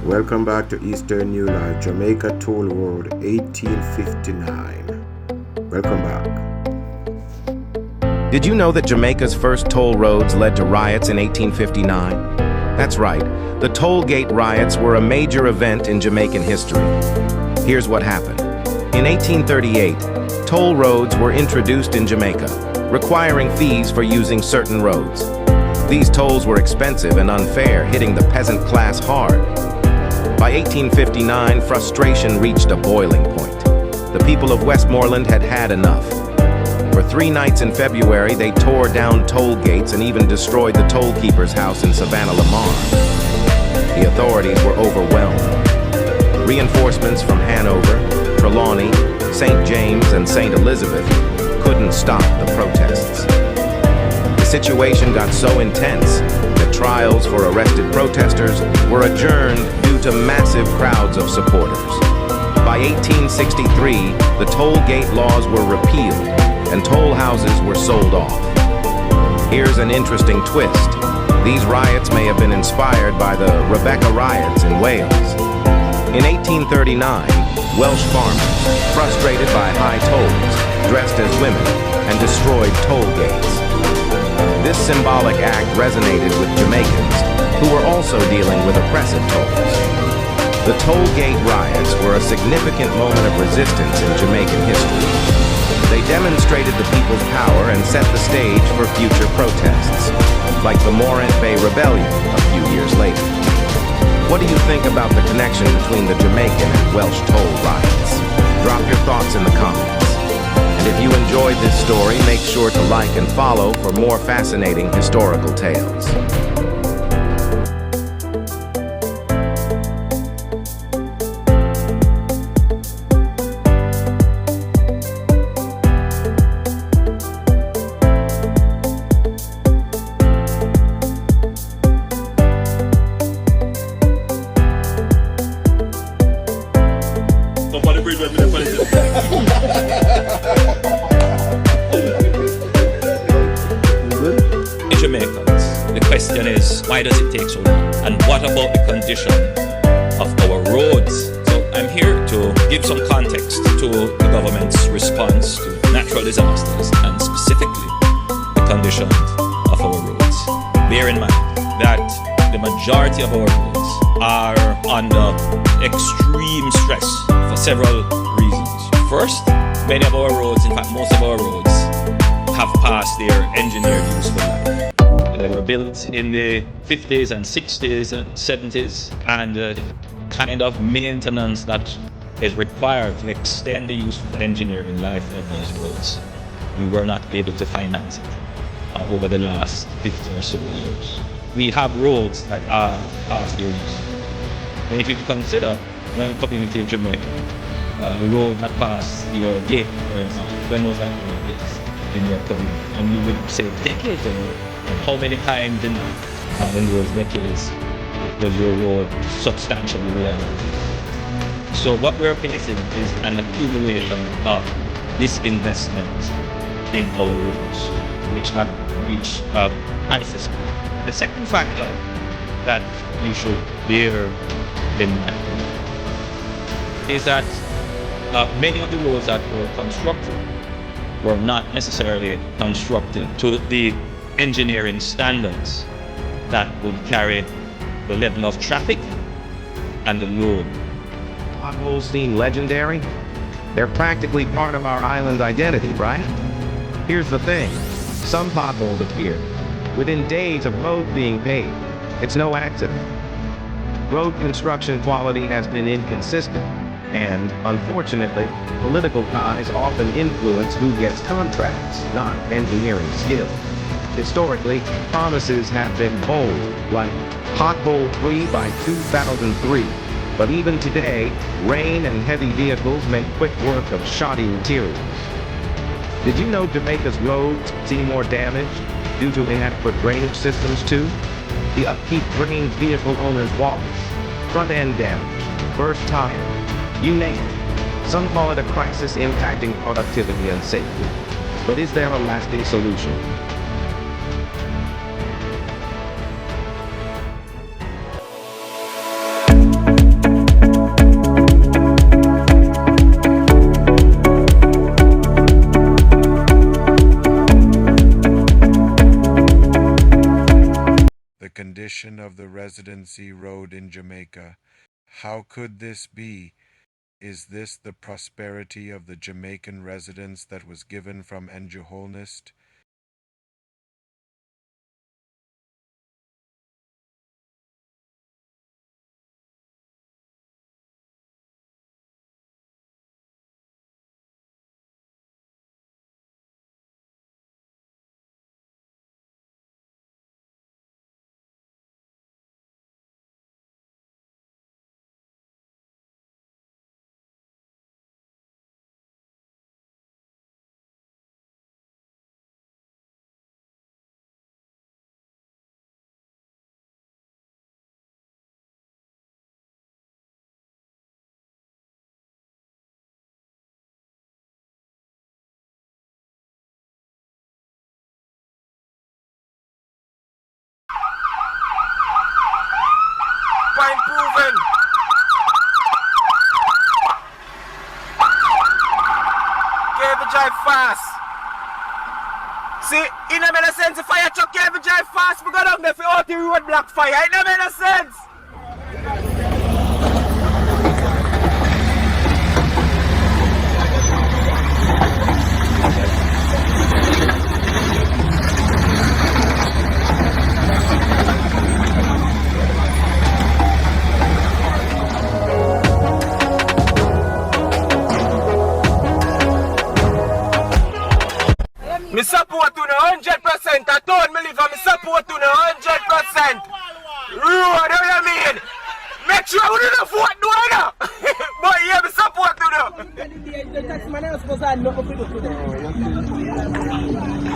Welcome back to Eastern New Life, Jamaica Toll Road, 1859. Welcome back. Did you know that Jamaica's first toll roads led to riots in 1859? That's right, the toll gate riots were a major event in Jamaican history. Here's what happened. In 1838, toll roads were introduced in Jamaica, requiring fees for using certain roads. These tolls were expensive and unfair, hitting the peasant class hard. By 1859, frustration reached a boiling point. The people of Westmoreland had had enough. For 3 nights in February, they tore down toll gates and even destroyed the toll keeper's house in Savannah, Lamar. The authorities were overwhelmed. Reinforcements from Hanover, Trelawney, St. James, and St. Elizabeth couldn't stop the protests. The situation got so intense that trials for arrested protesters were adjourned due to massive crowds of supporters. By 1863, the toll gate laws were repealed and toll houses were sold off. Here's an interesting twist. These riots may have been inspired by the Rebecca riots in Wales. In 1839, Welsh farmers, frustrated by high tolls, dressed as women and destroyed toll gates. This symbolic act resonated with Jamaicans, who were also dealing with oppressive tolls. The toll gate riots were a significant moment of resistance in Jamaican history. They demonstrated the people's power and set the stage for future protests, like the Morant Bay Rebellion a few years later. What do you think about the connection between the Jamaican and Welsh toll riots? Drop your thoughts in the comments. And if you enjoyed this story, make sure to like and follow for more fascinating historical tales. Jamaicans. The question is, why does it take so long? And what about the condition of our roads? So I'm here to give some context to the government's response to natural disasters and specifically the condition of our roads. Bear in mind that the majority of our roads are under extreme stress for several reasons. First, many of our roads, in fact most of our roads, have passed their engineered useful life. They were built in the 50s and 60s and 70s, and the kind of maintenance that is required to extend the useful engineering life of these roads, we were not able to finance it over the last 50 or so years. We have roads that are past their use. And if you consider, when community of Jamaica, the road that passed your gate, for example, when was that road in your community? And you would say decades ago. How many times in those decades was your road substantially reliable? So what we're facing is an accumulation of disinvestment in our roads, which have reached a crisis. The second factor that we should bear in mind is that many of the roads that were constructed were not necessarily constructed to the engineering standards that would carry the level of traffic and the load. Potholes seem legendary. They're practically part of our island identity, right? Here's the thing. Some potholes appear within days of roads being paved. It's no accident. Road construction quality has been inconsistent, and unfortunately, political ties often influence who gets contracts, not engineering skill. Historically, promises have been bold, like pothole-free by 2003. But even today, rain and heavy vehicles make quick work of shoddy materials. Did you know Jamaica's roads see more damage due to inadequate drainage systems too? The upkeep brings vehicle owners walls, front-end damage, burst tire, you name it. Some call it a crisis impacting productivity and safety. But is there a lasting solution? condition of the residency road in Jamaica. How could this be? Is this the prosperity of the Jamaican residents that was given from Angelholnist? Point proven. Can't drive fast. See, it don't make sense. If fire truck can't drive fast, we go down there for out the road block fire. It don't make sense. Me support to 100%. I told me live and me support to 100%. Road, what you mean? Make sure we don't vote no other. But yeah, me support to them.